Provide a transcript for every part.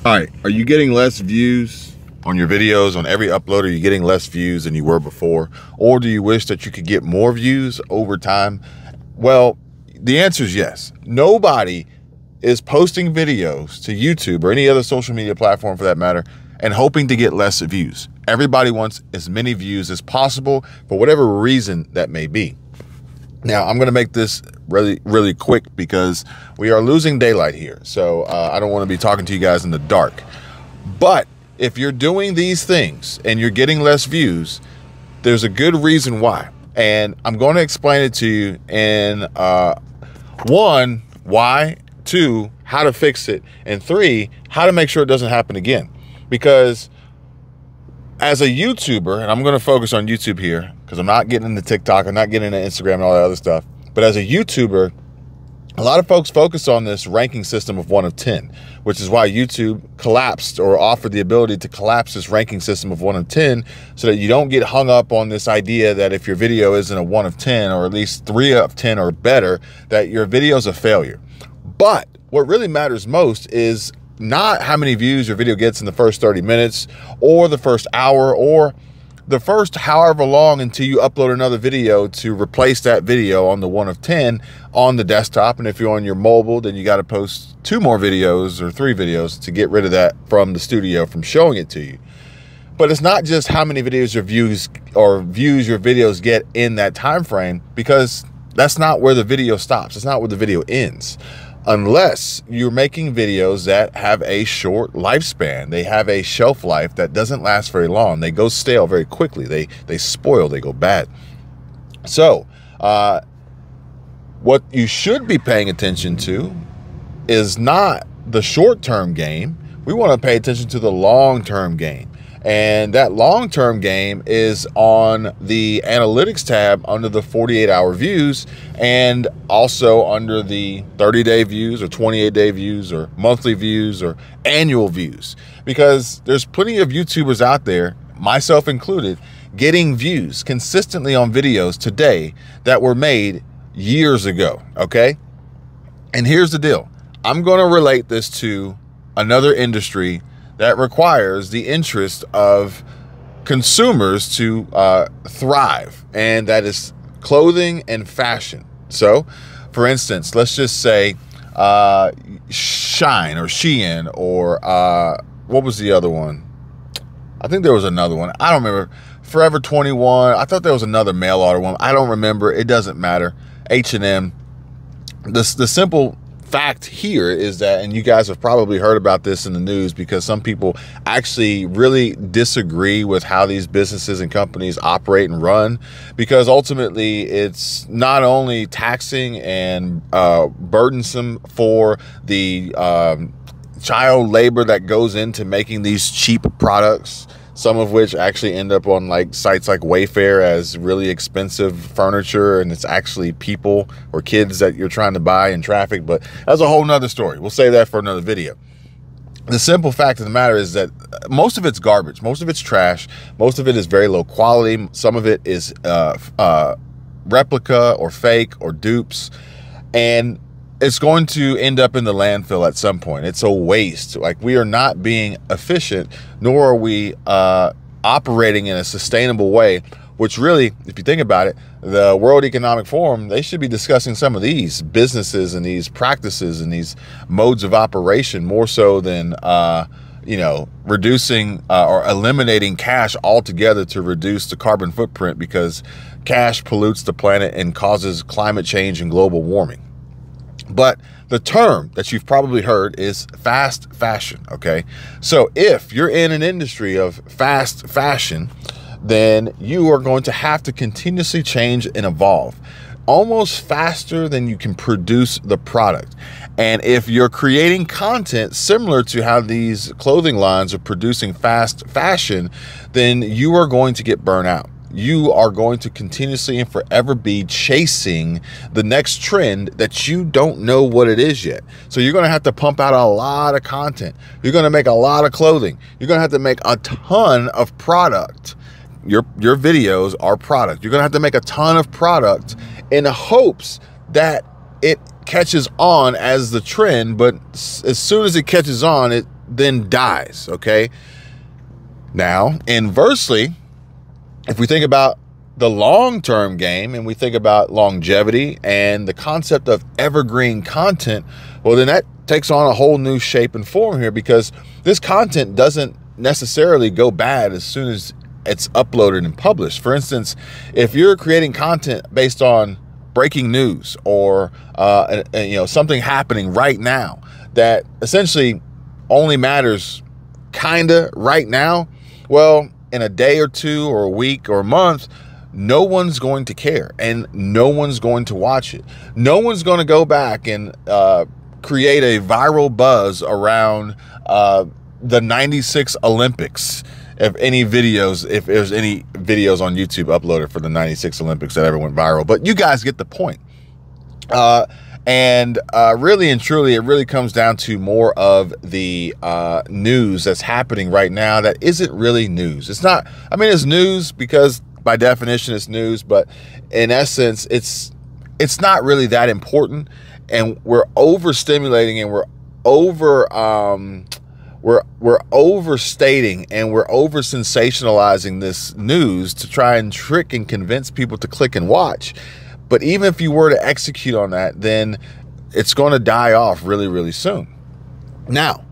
All right, are you getting less views on your videos? On every upload, are you getting less views than you were before? Or do you wish that you could get more views over time? Well, the answer is yes. Nobody is posting videos to YouTube or any other social media platform for that matter and hoping to get less views. Everybody wants as many views as possible for whatever reason that may be. Now, I'm going to make this really quick because we are losing daylight here. So I don't want to be talking to you guys in the dark. But if you're doing these things and you're getting less views, there's a good reason why. And I'm going to explain it to you in one, why, two, how to fix it, and three, how to make sure it doesn't happen again. Because as a YouTuber, and I'm going to focus on YouTube here because I'm not getting into TikTok, I'm not getting into Instagram and all that other stuff. But as a YouTuber, a lot of folks focus on this ranking system of 1 of 10, which is why YouTube collapsed or offered the ability to collapse this ranking system of 1 of 10 so that you don't get hung up on this idea that if your video isn't a 1 of 10 or at least 3 of 10 or better, that your video is a failure. But what really matters most is not how many views your video gets in the first 30 minutes or the first hour or the first however long until you upload another video to replace that video on the 1 of 10 on the desktop. And if you're on your mobile, then you got to post 2 more videos or 3 videos to get rid of that from the studio from showing it to you. But it's not just how many videos your views your videos get in that time frame, because that's not where the video stops. It's not where the video ends. Unless you're making videos that have a short lifespan. They have a shelf life that doesn't last very long. They go stale very quickly. They spoil, they go bad. So what you should be paying attention to is not the short-term game. We want to pay attention to the long-term game. And that long-term game is on the analytics tab under the 48-hour views and also under the 30-day views or 28-day views or monthly views or annual views. Because there's plenty of YouTubers out there, myself included, getting views consistently on videos today that were made years ago, okay? And here's the deal. I'm going to relate this to another industry that requires the interest of consumers to thrive, and that is clothing and fashion. So, for instance, let's just say Shine or Shein or what was the other one? I think there was another one. I don't remember. Forever 21. I thought there was another mail order one. I don't remember. It doesn't matter. H&M. The simple fact here is that, and you guys have probably heard about this in the news because some people actually really disagree with how these businesses and companies operate and run, because ultimately it's not only taxing and burdensome for the child labor that goes into making these cheap products, some of which actually end up on like sites like Wayfair as really expensive furniture, and it's actually people or kids that you're trying to buy in traffic. But that's a whole nother story. We'll save that for another video. The simple fact of the matter is that most of it's garbage. Most of it's trash. Most of it is very low quality. Some of it is replica or fake or dupes. And it's going to end up in the landfill at some point. It's a waste. Like, we are not being efficient, nor are we operating in a sustainable way, which really, if you think about it, the World Economic Forum, they should be discussing some of these businesses and these practices and these modes of operation more so than, you know, reducing or eliminating cash altogether to reduce the carbon footprint, because cash pollutes the planet and causes climate change and global warming. But the term that you've probably heard is fast fashion, okay? So if you're in an industry of fast fashion, then you are going to have to continuously change and evolve almost faster than you can produce the product. And if you're creating content similar to how these clothing lines are producing fast fashion, then you are going to get burnt out. You are going to continuously and forever be chasing the next trend that you don't know what it is yet. So you're going to have to pump out a lot of content. You're going to make a lot of clothing. You're going to have to make a ton of product. Your videos are product. You're going to have to make a ton of product in hopes that it catches on as the trend. But as soon as it catches on, then dies, okay? Now, inversely, if we think about the long-term game and we think about longevity and the concept of evergreen content, well, then that takes on a whole new shape and form here, because this content doesn't necessarily go bad as soon as it's uploaded and published. For instance, if you're creating content based on breaking news or something happening right now that essentially only matters kinda right now, well, in a day or two or a week or a month, no one's going to care and no one's going to watch it. No one's going to go back and create a viral buzz around the 96 Olympics. If there's any videos on YouTube uploaded for the 96 Olympics that ever went viral, but you guys get the point. Really and truly, it really comes down to more of the news that's happening right now that isn't really news. It's not, I mean, it's news because by definition it's news, but in essence, it's not really that important. And we're overstimulating and we're overstating and we're over sensationalizing this news to try and trick and convince people to click and watch. But even if you were to execute on that, then it's going to die off really, really soon. Now,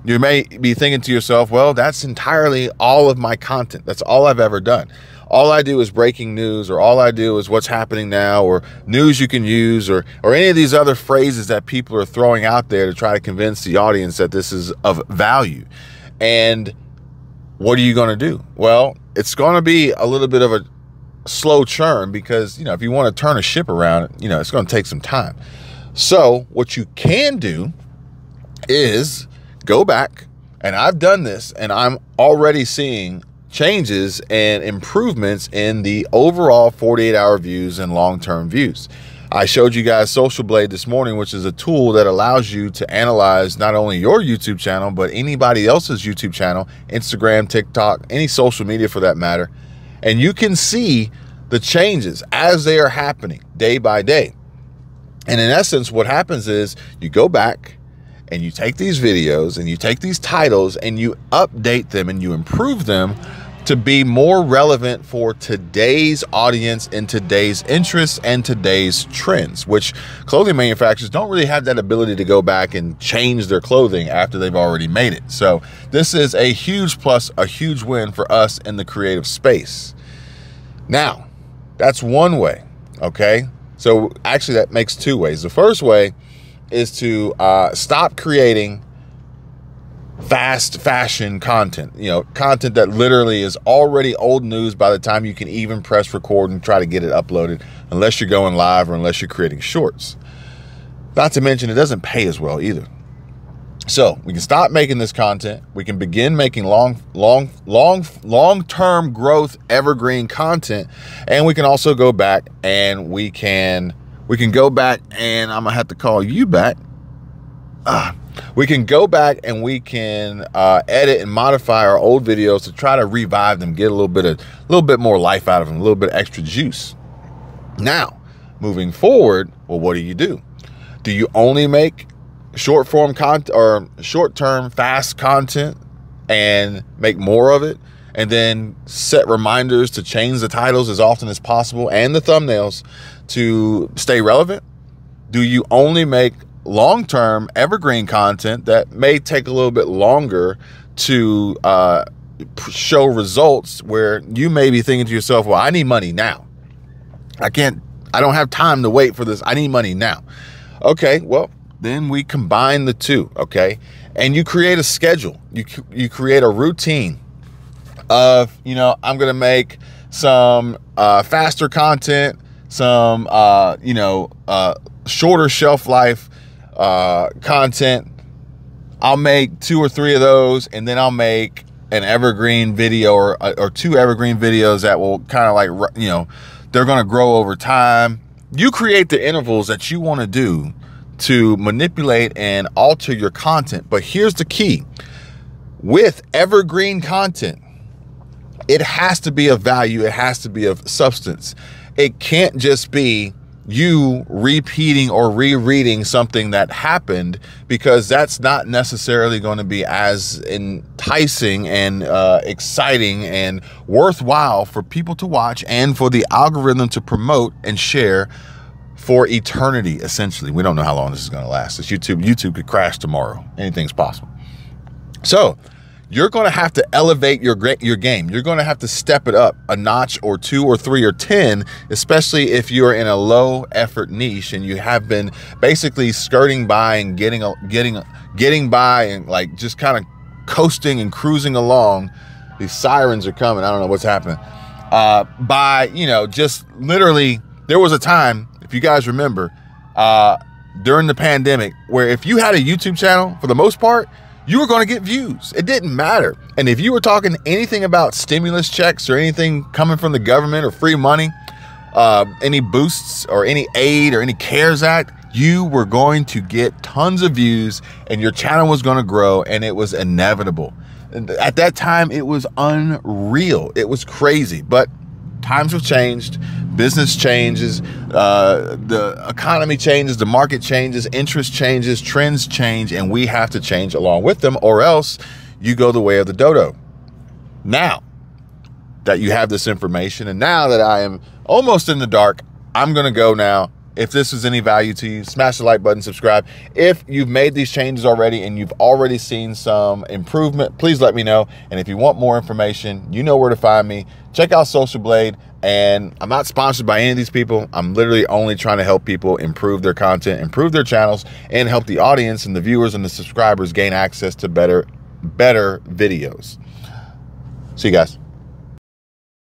you may be thinking to yourself, well, that's entirely all of my content. That's all I've ever done. All I do is breaking news, or all I do is what's happening now, or news you can use, or any of these other phrases that people are throwing out there to try to convince the audience that this is of value. And what are you going to do? Well, it's going to be a little bit of a slow churn because, if you want to turn a ship around, it's going to take some time. So what you can do is go back, and I've done this, and I'm already seeing changes and improvements in the overall 48-hour views and long-term views. I showed you guys Social Blade this morning, which is a tool that allows you to analyze not only your YouTube channel, but anybody else's YouTube channel, Instagram, TikTok, any social media for that matter. And you can see the changes as they are happening day by day. And in essence, what happens is you go back and you take these videos and you take these titles and you update them and you improve them to be more relevant for today's audience and today's interests and today's trends, which clothing manufacturers don't really have that ability to go back and change their clothing after they've already made it. So this is a huge plus, a huge win for us in the creative space. Now, that's one way, okay? So actually that makes two ways. The first way is to stop creating fast fashion content, content that literally is already old news by the time you can even press record and try to get it uploaded, unless you're going live or unless you're creating shorts. Not to mention, it doesn't pay as well either. So we can stop making this content. We can begin making long-term growth evergreen content. And we can also go back and we can go back and I'm gonna have to call you back. We can go back and we can edit and modify our old videos to try to revive them, get a little bit more life out of them, a little bit extra juice. Now, moving forward, well, what do? Do you only make short form content or short-term fast content and make more of it, and then set reminders to change the titles as often as possible and the thumbnails to stay relevant? Do you only make long-term evergreen content that may take a little bit longer to show results, where you may be thinking to yourself, well, I need money now. I don't have time to wait for this. I need money now. Okay, well, then we combine the two, okay? And you create a schedule. You create a routine of, I'm going to make some faster content, some, shorter shelf life content. I'll make 2 or 3 of those, and then I'll make an evergreen video or 2 evergreen videos that will kind of like, they're going to grow over time. You create the intervals that you want to do to manipulate and alter your content. But here's the key. With evergreen content, it has to be of value. It has to be of substance. It can't just be you repeating or rereading something that happened, because that's not necessarily going to be as enticing and exciting and worthwhile for people to watch and for the algorithm to promote and share for eternity, essentially. We don't know how long this is going to last. This YouTube could crash tomorrow. Anything's possible. So you're going to have to elevate your game. You're going to have to step it up a notch or 2 or 3 or 10, especially if you're in a low effort niche and you have been basically skirting by and getting by and like just kind of coasting and cruising along. These sirens are coming. I don't know what's happening. By, you know, just literally, there was a time, if you guys remember, during the pandemic, where if you had a YouTube channel, for the most part, you were going to get views. It didn't matter. And if you were talking anything about stimulus checks or anything coming from the government or free money, any boosts or any aid or any CARES Act, you were going to get tons of views and your channel was going to grow, and it was inevitable. At that time, it was unreal. It was crazy. But times have changed. Business changes, the economy changes, the market changes, interest changes, trends change, and we have to change along with them, or else you go the way of the dodo. Now that you have this information, and now that I am almost in the dark, I'm going to go now. If this is any value to you, smash the like button, subscribe. If you've made these changes already and you've already seen some improvement, please let me know. And if you want more information, you know where to find me. Check out Social Blade. And I'm not sponsored by any of these people. I'm literally only trying to help people improve their content, improve their channels, and help the audience and the viewers and the subscribers gain access to better videos. See you guys.